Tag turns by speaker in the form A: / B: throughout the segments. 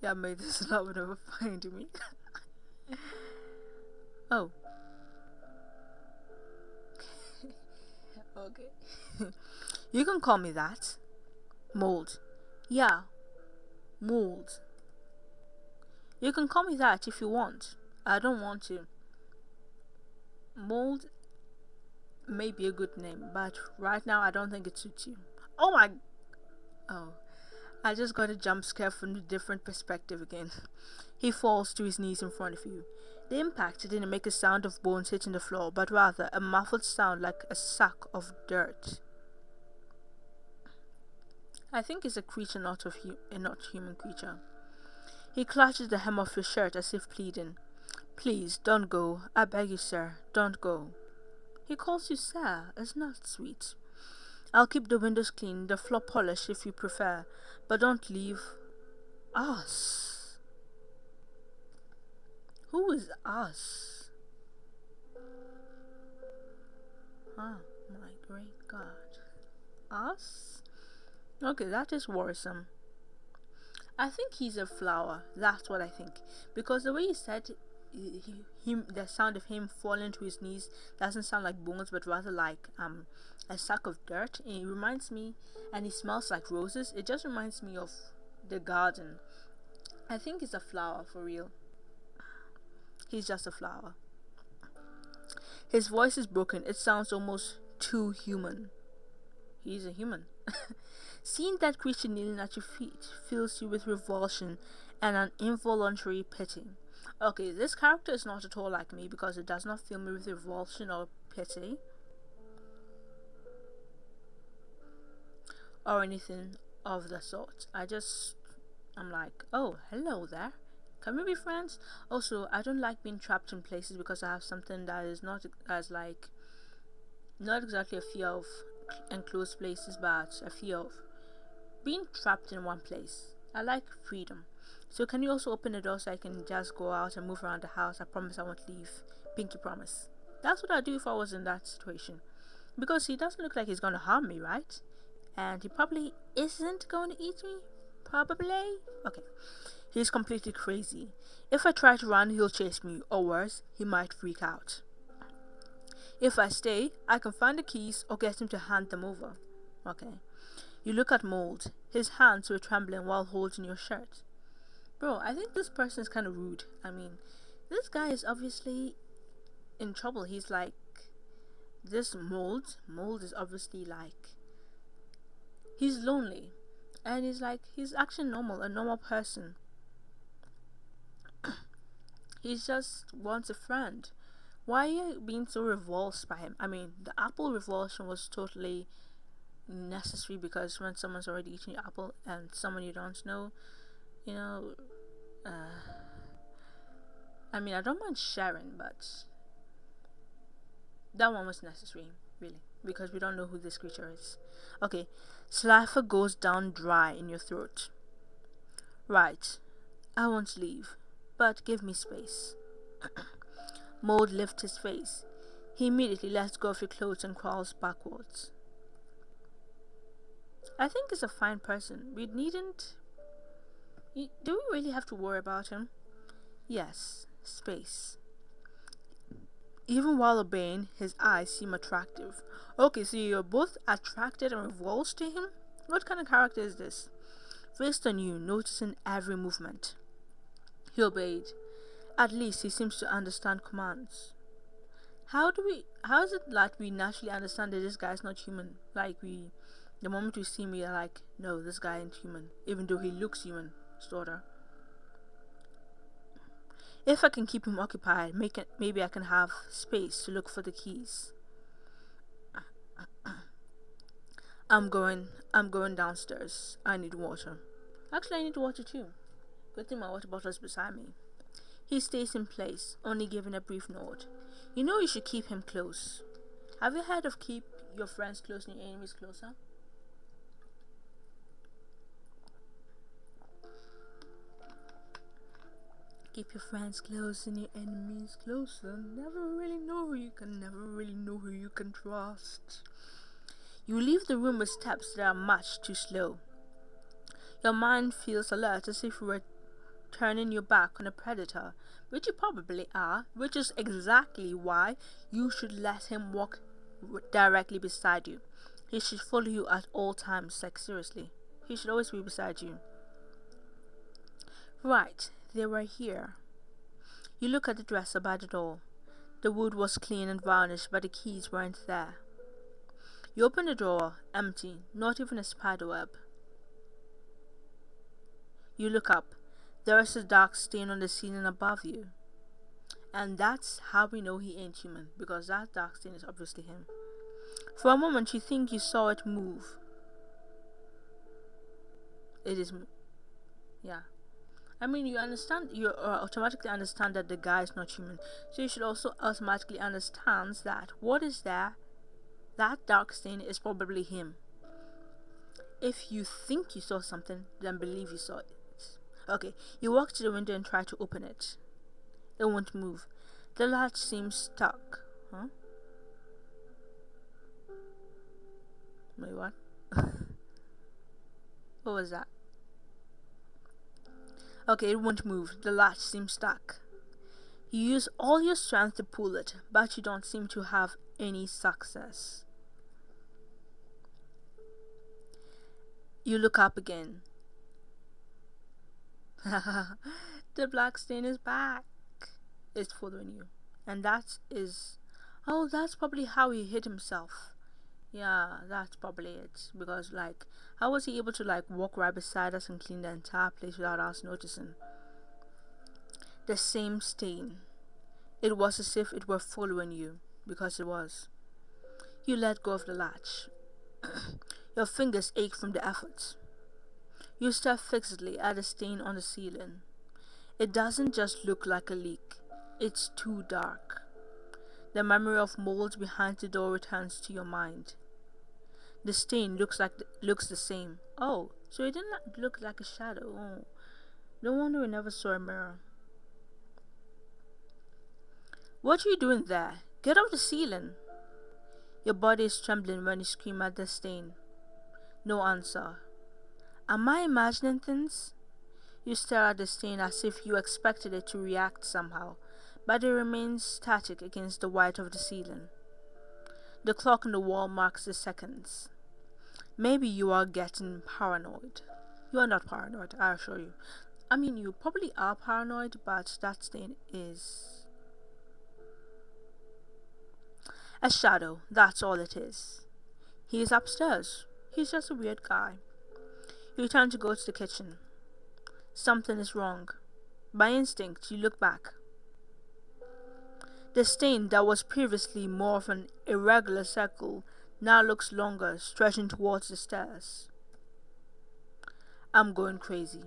A: that made this love never find me. Oh, okay. You can call me that. Mold. Yeah, mold. You can call me that if you want. I don't want to. Mold may be a good name, but right now I don't think it suits you. Oh my. Oh. I just got a jump scare from a different perspective again. He falls to his knees in front of you. The impact didn't make a sound of bones hitting the floor, but rather a muffled sound like a sack of dirt. I think it's a creature, not human creature. He clutches the hem of your shirt as if pleading. Please, don't go. I beg you, sir, don't go. He calls you sir. Isn't that sweet? I'll keep the windows clean, the floor polished if you prefer, but don't leave us. Who is us? Oh my great God. Us? Okay, that is worrisome. I think he's a flower. That's what I think. Because the way you said the sound of him falling to his knees doesn't sound like bones, but rather like a sack of dirt. And it reminds me, and he smells like roses. It just reminds me of the garden. I think it's a flower for real. He's just a flower. His voice is broken. It sounds almost too human. He's a human. Seeing that creature kneeling at your feet fills you with revulsion and an involuntary pity. Okay, this character is not at all like me because it does not fill me with revulsion or pity or anything of the sort. I'm like, oh, hello there. Can we be friends? Also, I don't like being trapped in places because I have something that is not exactly a fear of enclosed places, but a fear of being trapped in one place. I like freedom. So can you also open the door so I can just go out and move around the house? I promise I won't leave. Pinky promise. That's what I'd do if I was in that situation. Because he doesn't look like he's going to harm me, right? And he probably isn't going to eat me. Probably. Okay. He's completely crazy. If I try to run, he'll chase me. Or worse, he might freak out. If I stay, I can find the keys or get him to hand them over. Okay. You look at Mold. His hands were trembling while holding your shirt. Bro, I think this person is kind of rude. I mean, this guy is obviously in trouble. He's like, this Mold is obviously like, he's lonely. And he's actually normal, a normal person. He just wants a friend. Why are you being so revulsed by him? I mean, the apple revulsion was totally necessary because when someone's already eating your apple and someone you don't know, I mean, I don't mind sharing, but that one was necessary, really, because we don't know who this creature is. Okay, saliva goes down dry in your throat. Right, I won't leave, but give me space. Mold lifts his face. He immediately lets go of your clothes and crawls backwards. I think he's a fine person. We needn't... Do we really have to worry about him? Yes, space. Even while obeying, his eyes seem attractive. Okay, so you're both attracted and revulsed to him? What kind of character is this? Fixed on you, noticing every movement. He obeyed. At least he seems to understand commands. How is it like we naturally understand that this guy is not human? The moment we see him, we are like, no, this guy ain't human. Even though he looks human, sorta. If I can keep him occupied, maybe I can have space to look for the keys. I'm going downstairs. I need water. Actually, I need water too. Good thing my water bottle is beside me. He stays in place, only giving a brief nod. You know you should keep him close. Have you heard of keep your friends close and your enemies closer? Keep your friends close and your enemies closer. Never really know who you can trust. You leave the room with steps that are much too slow. Your mind feels alert as if you were turning your back on a predator, which you probably are, which is exactly why you should let him walk directly beside you. He should follow you at all times, like seriously. He should always be beside you. Right, they were here. You look at the dresser by the door. The wood was clean and varnished, but the keys weren't there. You open the drawer, empty, not even a spider web. You look up. There is a dark stain on the ceiling above you. And that's how we know he ain't human, because that dark stain is obviously him. For a moment you think you saw it move. It is, yeah. I mean, you automatically understand that the guy is not human. So you should also automatically understand that what is there, that dark stain is probably him. If you think you saw something, then believe you saw it. Okay, you walk to the window and try to open it. It won't move. The latch seems stuck. Huh? Wait, what? What was that? Okay, it won't move. The latch seems stuck. You use all your strength to pull it, but you don't seem to have any success. You look up again. The black stain is back. It's following you. And that's probably how he hit himself. Yeah, that's probably it. Because, how was he able to, walk right beside us and clean the entire place without us noticing? The same stain. It was as if it were following you, because it was. You let go of the latch. Your fingers ache from the effort. You stare fixedly at the stain on the ceiling. It doesn't just look like a leak. It's too dark. The memory of mold behind the door returns to your mind. The stain looks the same. Oh, so it didn't look like a shadow. Oh, no wonder we never saw a mirror. What are you doing there? Get off the ceiling. Your body is trembling when you scream at the stain. No answer. Am I imagining things? You stare at the stain as if you expected it to react somehow, but it remains static against the white of the ceiling. The clock on the wall marks the seconds. Maybe you are getting paranoid. You are not paranoid, I assure you. I mean, you probably are paranoid, but that stain is a shadow, that's all it is. He is upstairs. He's just a weird guy. You turn to go to the kitchen. Something is wrong. By instinct, you look back. The stain that was previously more of an irregular circle now looks longer, stretching towards the stairs. I'm going crazy.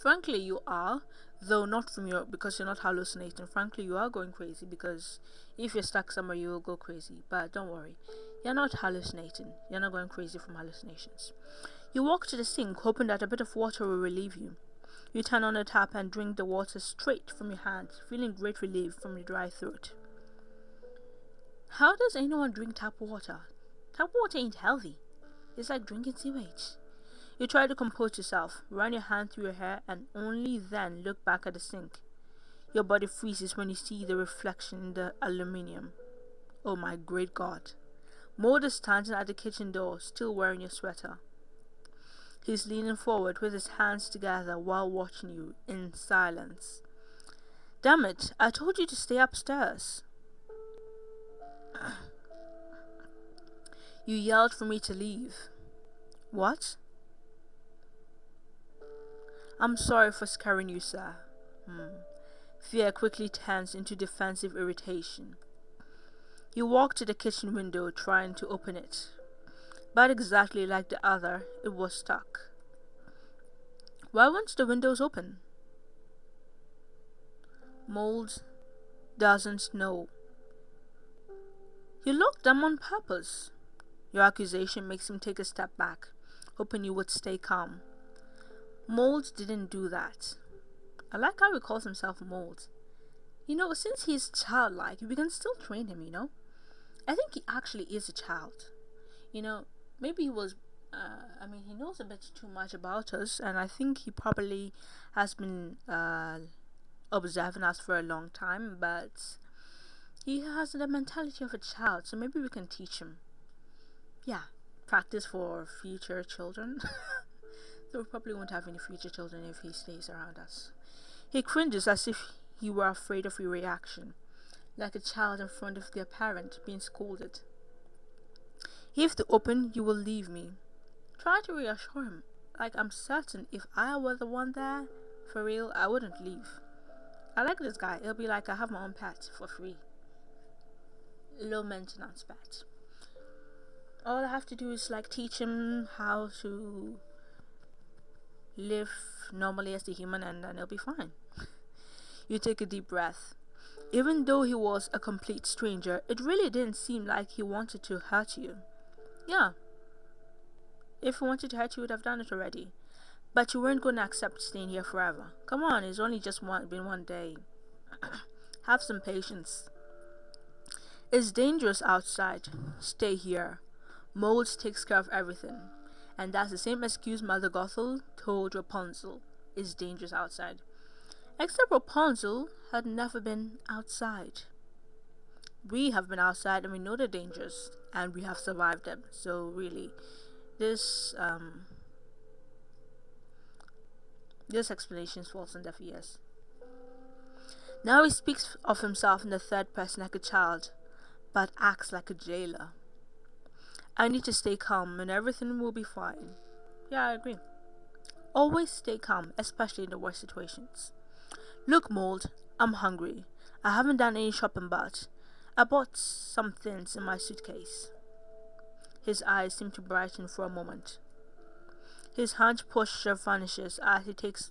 A: Frankly, you are, though not because you're not hallucinating. Frankly, you are going crazy because if you're stuck somewhere, you will go crazy. But don't worry, you're not hallucinating. You're not going crazy from hallucinations. You walk to the sink, hoping that a bit of water will relieve you. You turn on the tap and drink the water straight from your hand, feeling great relief from your dry throat. How does anyone drink tap water? Tap water ain't healthy. It's like drinking sewage. You try to compose yourself, run your hand through your hair, and only then look back at the sink. Your body freezes when you see the reflection in the aluminium. Oh my great God. Maud is standing at the kitchen door, still wearing your sweater. He's leaning forward with his hands together while watching you in silence. Damn it, I told you to stay upstairs. You yelled for me to leave. What? I'm sorry for scaring you, sir. Fear quickly turns into defensive irritation. You walk to the kitchen window, trying to open it. But exactly like the other, it was stuck. Why weren't the windows open? Mold doesn't know. You locked them on purpose. Your accusation makes him take a step back, hoping you would stay calm. Mold didn't do that. I like how he calls himself Mold. Since he's childlike, we can still train him, I think he actually is a child. Maybe he was, he knows a bit too much about us, and I think he probably has been observing us for a long time, but he has the mentality of a child, so maybe we can teach him. Yeah, practice for future children. So we probably won't have any future children if he stays around us. He cringes as if he were afraid of your reaction, like a child in front of their parent being scolded. If to open, you will leave me. Try to reassure him. Like, I'm certain if I were the one there, for real, I wouldn't leave. I like this guy. It'll be like I have my own pet for free. Low maintenance pet. All I have to do is like teach him how to live normally as a human, and then it'll be fine. You take a deep breath. Even though he was a complete stranger, it really didn't seem like he wanted to hurt you. Yeah. If he wanted to hurt you, he would have done it already. But you weren't going to accept staying here forever. Come on, it's only just been one day. Have some patience. It's dangerous outside. Stay here. Mold takes care of everything. And that's the same excuse Mother Gothel told Rapunzel. It's dangerous outside. Except Rapunzel had never been outside. We have been outside and we know the dangers, and we have survived them. So really, this explanation falls on deaf ears. Now he speaks of himself in the third person like a child, but acts like a jailer. I need to stay calm and everything will be fine. Yeah, I agree. Always stay calm, especially in the worst situations. Look, Mold, I'm hungry. I haven't done any shopping, but I bought some things in my suitcase. His eyes seem to brighten for a moment. His hunched posture vanishes as he takes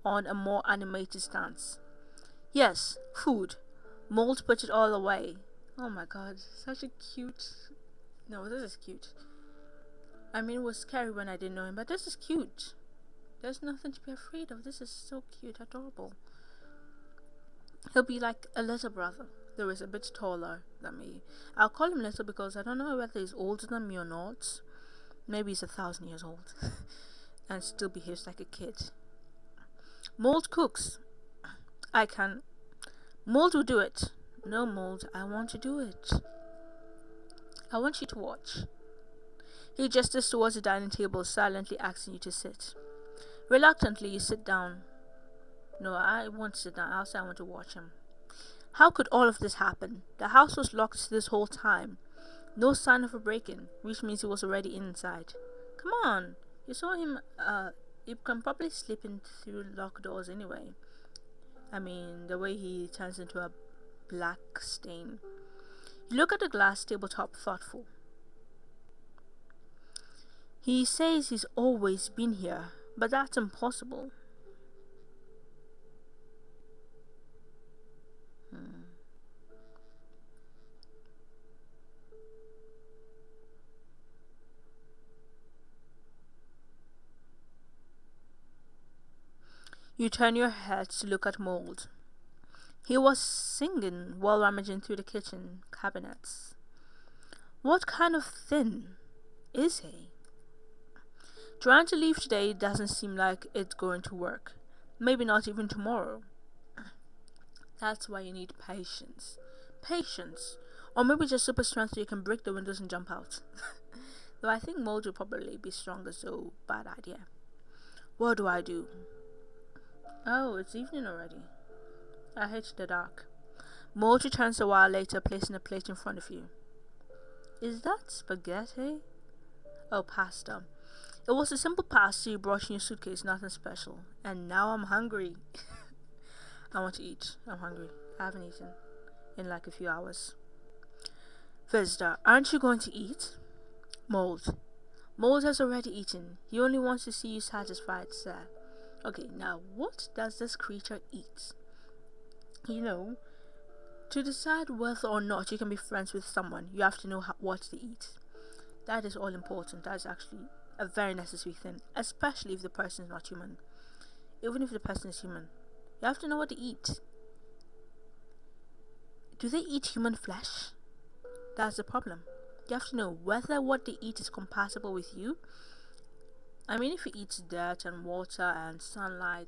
A: on a more animated stance. Yes, food. Mold puts it all away. Oh my god, such a cute... No, this is cute. I mean, it was scary when I didn't know him, but this is cute. There's nothing to be afraid of. This is so cute, adorable. He'll be like a little brother, though he's a bit taller than me. I'll call him little because I don't know whether he's older than me or not. Maybe he's 1,000 years old and still behaves like a kid. Mold cooks. I can. Mold will do it. No, Mold, I want to do it. I want you to watch. He gestures towards the dining table, silently asking you to sit. Reluctantly, you sit down. No, I won't sit down. I'll say I want to watch him. How could all of this happen? The house was locked this whole time. No sign of a break-in, which means he was already inside. Come on. You saw him, you can probably slip in through locked doors anyway. I mean, the way he turns into a black stain. You look at the glass tabletop, thoughtful. He says he's always been here, but that's impossible. You turn your head to look at Mold. He was singing while rummaging through the kitchen cabinets. What kind of thing is he? Trying to leave today doesn't seem like it's going to work. Maybe not even tomorrow. That's why you need patience. Patience. Or maybe just super strength so you can break the windows and jump out. Though I think Mold will probably be stronger, so bad idea. What do I do? Oh, it's evening already. I hate the dark. Mold returns a while later, placing a plate in front of you. Is that spaghetti? Oh, pasta. It was a simple pasta you brought in your suitcase, nothing special. And now I'm hungry. I want to eat. I'm hungry. I haven't eaten in like a few hours. Visitor, aren't you going to eat? Mold. Mold has already eaten. He only wants to see you satisfied, sir. Okay, now what does this creature eat? You know, to decide whether or not you can be friends with someone, you have to know what they eat. That is all important. That is actually a very necessary thing, especially if the person is not human. Even if the person is human, you have to know what they eat. Do they eat human flesh? That's the problem. You have to know whether what they eat is compatible with you, I mean, if it eats dirt and water and sunlight,